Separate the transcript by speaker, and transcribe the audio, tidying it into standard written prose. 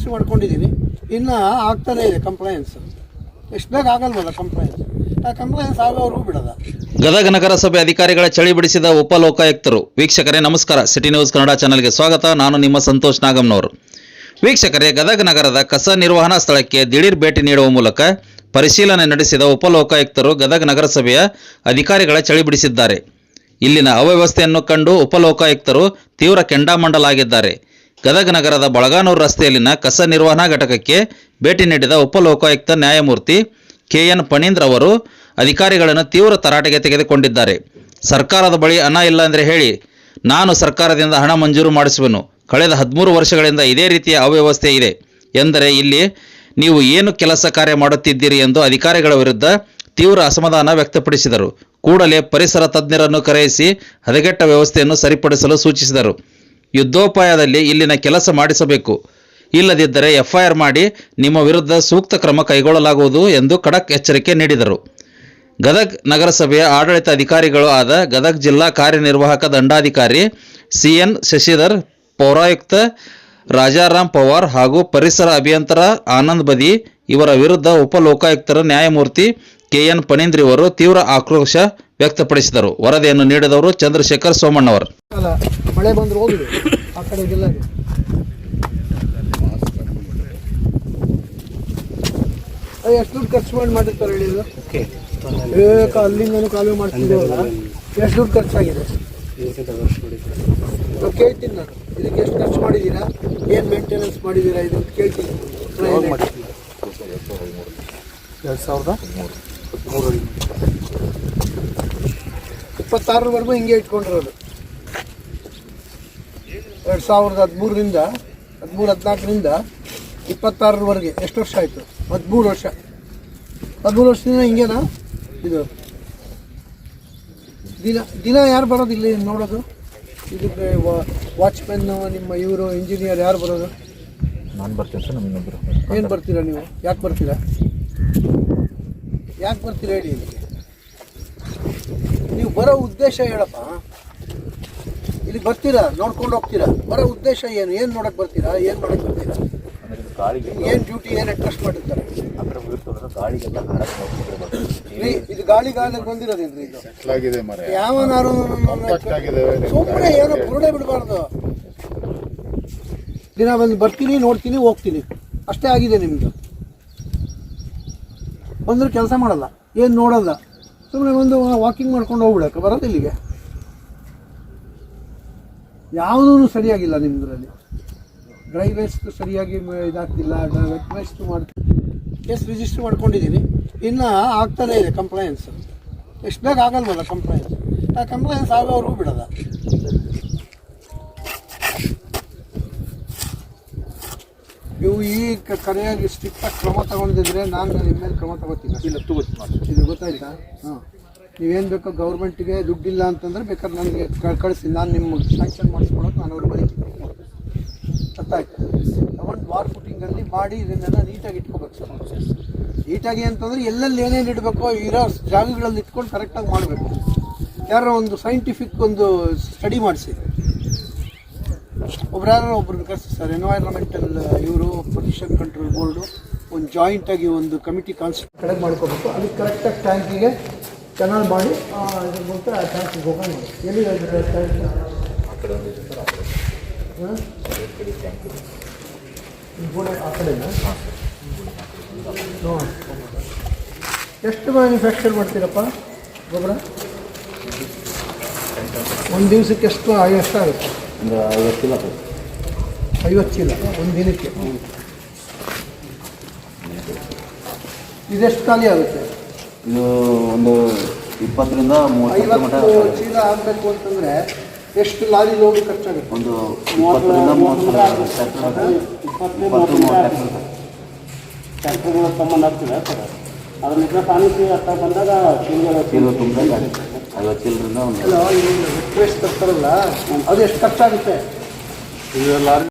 Speaker 1: Register ಮಾಡ್ಕೊಂಡಿದ್ದೀನಿ, ಇನ್ನು ಆಗ್ತಾನೇ ಇದೆ ಕಂಪ್ಲೈನ್ಸ್. ಎಷ್ಟು ಬೇಗ ಆಗಲ್ವಲ್ಲ ಕಂಪ್ಲೈನ್ಸ್, ಆ ಕಂಪ್ಲೈನ್ಸ್ ಆಗೋವರೆಗೂ ಬಿಡೋದ.
Speaker 2: ಗದಗ ನಗರಸಭೆ ಅಧಿಕಾರಿಗಳ ಚಳಿ ಬಿಡಿಸಿದ ಉಪ ಲೋಕಾಯುಕ್ತರು. ವೀಕ್ಷಕರೇ ನಮಸ್ಕಾರ, ಸಿಟಿ ನ್ಯೂಸ್ ಕನ್ನಡ ಚಾನೆಲ್ಗೆ ಸ್ವಾಗತ. ನಾನು ನಿಮ್ಮ ಸಂತೋಷ್ ನಾಗಮ್ನವರು. ವೀಕ್ಷಕರೇ, ಗದಗ ನಗರದ ಕಸ ನಿರ್ವಹಣಾ ಸ್ಥಳಕ್ಕೆ ದಿಢೀರ್ ಭೇಟಿ ನೀಡುವ ಮೂಲಕ ಪರಿಶೀಲನೆ ನಡೆಸಿದ ಉಪ ಲೋಕಾಯುಕ್ತರು ಗದಗ ನಗರಸಭೆಯ ಅಧಿಕಾರಿಗಳ ಚಳಿ ಬಿಡಿಸಿದ್ದಾರೆ. ಇಲ್ಲಿನ ಅವ್ಯವಸ್ಥೆಯನ್ನು ಕಂಡು ಉಪ ಲೋಕಾಯುಕ್ತರು ತೀವ್ರ ಕೆಂಡಾಮಂಡಲಾಗಿದ್ದಾರೆ. ಗದಗ ನಗರದ ಬಳಗಾನೂರು ರಸ್ತೆಯಲ್ಲಿನ ಕಸ ನಿರ್ವಹಣಾ ಘಟಕಕ್ಕೆ ಭೇಟಿ ನೀಡಿದ ಉಪ ಲೋಕಾಯುಕ್ತ ನ್ಯಾಯಮೂರ್ತಿ KN ಫಣೀಂದ್ರ ಅವರು ಅಧಿಕಾರಿಗಳನ್ನು ತೀವ್ರ ತರಾಟೆಗೆ ತೆಗೆದುಕೊಂಡಿದ್ದಾರೆ. ಸರ್ಕಾರದ ಬಳಿ ಹಣ ಇಲ್ಲ ಅಂದರೆ ಹೇಳಿ, ನಾನು ಸರ್ಕಾರದಿಂದ ಹಣ ಮಂಜೂರು ಮಾಡಿಸುವೆನು. ಕಳೆದ 13 ವರ್ಷಗಳಿಂದ ಇದೇ ರೀತಿಯ ಅವ್ಯವಸ್ಥೆ ಇದೆ ಎಂದರೆ ಇಲ್ಲಿ ನೀವು ಏನು ಕೆಲಸ ಕಾರ್ಯ ಮಾಡುತ್ತಿದ್ದೀರಿ ಎಂದು ಅಧಿಕಾರಿಗಳ ವಿರುದ್ಧ ತೀವ್ರ ಅಸಮಾಧಾನ ವ್ಯಕ್ತಪಡಿಸಿದರು. ಕೂಡಲೇ ಪರಿಸರ ತಜ್ಞರನ್ನು ಕರೆಯಿಸಿ ಹದಗೆಟ್ಟ ವ್ಯವಸ್ಥೆಯನ್ನು ಸರಿಪಡಿಸಲು ಸೂಚಿಸಿದರು. ಯುದ್ಧೋಪಾಯದಲ್ಲಿ ಇಲ್ಲಿನ ಕೆಲಸ ಮಾಡಿಸಬೇಕು, ಇಲ್ಲದಿದ್ದರೆ FIR ಮಾಡಿ ನಿಮ್ಮ ವಿರುದ್ಧ ಸೂಕ್ತ ಕ್ರಮ ಕೈಗೊಳ್ಳಲಾಗುವುದು ಎಂದು ಖಡಕ್ ಎಚ್ಚರಿಕೆ ನೀಡಿದರು. ಗದಗ್ ನಗರಸಭೆಯ ಆಡಳಿತ ಅಧಿಕಾರಿಗಳು ಆದ ಗದಗ್ ಜಿಲ್ಲಾ ಕಾರ್ಯನಿರ್ವಾಹಕ ದಂಡಾಧಿಕಾರಿ CN ಶಶಿಧರ್, ಪೌರಾಯುಕ್ತ ರಾಜಾರಾಮ್ ಪವಾರ್ ಹಾಗೂ ಪರಿಸರ ಅಭಿಯಂತರ ಆನಂದ್ ಬದಿ ಇವರ ವಿರುದ್ಧ ಉಪ ಲೋಕಾಯುಕ್ತರ ನ್ಯಾಯಮೂರ್ತಿ KN ಫಣೀಂದ್ರ ಇವರು ತೀವ್ರ ಆಕ್ರೋಶ ವ್ಯಕ್ತಪಡಿಸಿದರು. ವರದಿಯನ್ನು ನೀಡಿದವರು ಚಂದ್ರಶೇಖರ್ ಸೋಮಣ್ಣವರು.
Speaker 1: ಮಳೆ ಬಂದ್ರೆ ಹೋಗಿದೆ ಆ ಕಡೆಗೆಲ್ಲ. ಎಷ್ಟು ದುಡ್ಡು ಖರ್ಚು ಮಾಡಿರ್ತಾರೆ ಹೇಳಿದ್ರು, ಅಲ್ಲಿಂದನೂ ಕಾಲುವೆ ಮಾಡ್ತಿದ್ದೀವಲ್ಲ, ಎಷ್ಟು ದುಡ್ಡು ಖರ್ಚಾಗಿದೆ ಕೇಳ್ತೀನಿ ನಾನು. ಇದಕ್ಕೆ ಎಷ್ಟು ಖರ್ಚು ಮಾಡಿದ್ದೀರಾ, ಏನು ಮೇಂಟೆನೆನ್ಸ್ ಮಾಡಿದ್ದೀರಾ ಇದು ಕೇಳ್ತೀನಿ. 2026ವರೆಗೂ ಹಿಂಗೆ ಇಟ್ಕೊಂಡಿರೋದು. 2013ರಿಂದ 13-14ರಿಂದ 26ರವರೆಗೆ ಎಷ್ಟು ವರ್ಷ ಆಯಿತು? 13 ವರ್ಷ. 13 ವರ್ಷದಿಂದ ಹಿಂಗೇನಾ ಇದು? ದಿನ ಯಾರು ಬರೋದು ಇಲ್ಲಿ ನೋಡೋದು? ಇದಕ್ಕೆ ವಾಚ್ಮೆನ್ನು, ನಿಮ್ಮ ಇವರು ಇಂಜಿನಿಯರ್ ಯಾರು ಬರೋದು?
Speaker 3: ನಾನು ಬರ್ತೀನಿ ಸರ್. ನಮ್ಮ ಇನ್ನೊಬ್ಬರು.
Speaker 1: ಏನು ಬರ್ತೀರಾ ನೀವು? ಯಾಕೆ ಬರ್ತೀರಾ ಹೇಳಿ. ನೀವು ಬರೋ ಉದ್ದೇಶ ಹೇಳಪ್ಪ. ಇಲ್ಲಿ ಬರ್ತೀರಾ, ನೋಡ್ಕೊಂಡು ಹೋಗ್ತೀರಾ, ಬರೋ ಉದ್ದೇಶ ಏನು ನೋಡಕ್ಕೆ ಬರ್ತೀರಾ? ಏನು ಮಾಡಕ್ಕೆ ಬರ್ತೀರಾ? ಏನು ಡ್ಯೂಟಿ, ಏನು ಅಡ್ಜಸ್ಟ್ ಮಾಡಿರ್ತಾರೆ? ಇದು ಗಾಳಿಗೆ ಬಂದಿರೋದೇನ್ರಿ? ಇದು ಯಾವನಾರು ಸುಮ್ಮನೆ ಏನೋ ಬುರುಡೆ ಬಿಡಬಾರ್ದು. ದಿನ ಬಂದು ಬರ್ತೀನಿ, ನೋಡ್ತೀನಿ, ಹೋಗ್ತೀನಿ, ಅಷ್ಟೇ ಆಗಿದೆ ನಿಮ್ದು. ಬಂದ್ರೆ ಕೆಲಸ ಮಾಡಲ್ಲ, ಏನು ನೋಡಲ್ಲ, ಸುಮ್ಮನೆ ಒಂದು ವಾಕಿಂಗ್ ಮಾಡ್ಕೊಂಡು ಹೋಗ್ಬಿಡಕ್ಕೆ ಬರೋದು ಇಲ್ಲಿಗೆ. ಯಾವುದೂ ಸರಿಯಾಗಿಲ್ಲ ನಿಮ್ಮದ್ರಲ್ಲಿ. ಡ್ರೈ ವೇಸ್ಟ್ ಸರಿಯಾಗಿ ಇದಾಗ್ತಿಲ್ಲ, ವೆಟ್ ವೇಸ್ಟ್ ಮಾಡ್ತೀನಿ. ಕೇಸ್ ರಿಜಿಸ್ಟರ್ ಮಾಡ್ಕೊಂಡಿದ್ದೀನಿ, ಇನ್ನು ಆಗ್ತಾನೇ ಇದೆ ಕಂಪ್ಲೈನ್ಸ್. ಎಷ್ಟು ಬೇಗ ಆಗಲ್ವಲ್ಲ ಕಂಪ್ಲೈನ್ಸ್, ಆ ಕಂಪ್ಲೈನ್ಸ್ ಆಗೋವರೆಗೂ ಬಿಡೋದ. ನೀವು ಈ ಕರೆಯಾಗಿ ಸ್ಟ್ರಿಕ್ಟಾಗಿ ಕ್ರಮ ತಗೊಂಡಿದ್ರೆ ನಾನು ನಿಮ್ಮ ಮೇಲೆ ಕ್ರಮ ತಗೋತೀನಿ. ಇದು ಗೊತ್ತಾಯ್ತಾ? ಹಾಂ, ನೀವೇನು ಬೇಕೋ ಗೌರ್ಮೆಂಟಿಗೆ ದುಡ್ಡಿಲ್ಲ ಅಂತಂದರೆ ಬೇಕಾದ್ರೆ ನನಗೆ ಕಳಿಸಿ, ನಾನು ನಿಮ್ಗೆ ಸ್ಯಾಂಕ್ಷನ್ ಮಾಡಿಸ್ಕೊಳಕ್ಕೆ ನಾನು ಅವ್ರಿಗೆ ಬರೀತೀನಿ. ಗೊತ್ತಾಯ್ತು? ತಗೊಂಡು ವಾರ್ ಫುಟಿಂಗಲ್ಲಿ ಮಾಡಿ ಇದನ್ನೆಲ್ಲ ನೀಟಾಗಿ ಇಟ್ಕೋಬೇಕು ಸರ್. ನೀಟಾಗಿ ಅಂತಂದರೆ ಎಲ್ಲೆಲ್ಲಿ ಏನೇನು ಇಡಬೇಕೋ ಇರೋ ಜಾಗಗಳಲ್ಲಿ ಇಟ್ಕೊಂಡು ಕರೆಕ್ಟಾಗಿ ಮಾಡಬೇಕು. ಯಾರೋ ಒಂದು ಸೈಂಟಿಫಿಕ್ ಒಂದು ಸ್ಟಡಿ ಮಾಡಿಸಿ, ಒಬ್ಬರನ್ನ ಕಳಿಸಿ ಸರ್. ಎನ್ವೈರನ್ಮೆಂಟಲ್ ಇವರು ಪೊಲ್ಯೂಷನ್ ಕಂಟ್ರೋಲ್ ಬೋರ್ಡು ಒಂದು ಜಾಯಿಂಟಾಗಿ ಒಂದು ಕಮಿಟಿ ಕಾನ್ಸ್ಟಿಟ್ಯೂಟ್ ಕಡೆ ಮಾಡ್ಕೋಬೇಕು. ಅದಕ್ಕೆ ಕರೆಕ್ಟಾಗಿ ಟ್ಯಾಂಕಿಗೆ ಕೆನಾಲ್ ಮಾಡಿ ಇದ್ರ ಮೂಲಕ ಆ ಟ್ಯಾಂಕಿಗೆ ಹೋಗೋಣ. ಎಲ್ಲಿ ಟ್ಯಾಂಕ್ ಗೋಡೆ ಆ ಕಡೆನಾ? ಎಷ್ಟು ಮ್ಯಾನುಫ್ಯಾಕ್ಚರ್ ಮಾಡ್ತೀರಪ್ಪ ಗೊಬ್ಬರ? ಒಂದು ದಿವಸಕ್ಕೆ ಎಷ್ಟಾಗುತ್ತೆ?
Speaker 3: ಒಂದು 50 ಚೀಲ.
Speaker 1: 50 ಚೀಲ ಒಂದು ದಿನಕ್ಕೆ. ಇದೆಷ್ಟು ಖಾಲಿ ಆಗುತ್ತೆ?
Speaker 3: ಇದು ಒಂದು 20ರಿಂದ 30
Speaker 1: ಚೀಲ ಆಗಬೇಕು ಅಂತಂದರೆ ಎಷ್ಟು ಲಾರಿ ಲೋಡ್ ಖರ್ಚಾಗುತ್ತೆ?
Speaker 3: ಒಂದು 20ರಿಂದ 30
Speaker 1: ಟ್ರ್ಯಾಕ್ಟರ್ಗಳು ಸಂಬಂಧ ಆಗ್ತದೆ ಸರ್. ಅದನ್ನ ಪಾನಿಸಿ ಹತ್ತ ಬಂದಾಗ
Speaker 3: ಚೀಲ ತುಂಬಿದಂಗೆ ಆಗುತ್ತೆ. 50 ಚೀಲದಿಂದ ಒಂದು
Speaker 1: ವೆಟ್ ವೇಸ್ಟ್ ತರ್ತಾರಲ್ಲ, ಅದು ಎಷ್ಟು ಖರ್ಚಾಗುತ್ತೆ?
Speaker 3: ಇದು ಲಾರಿ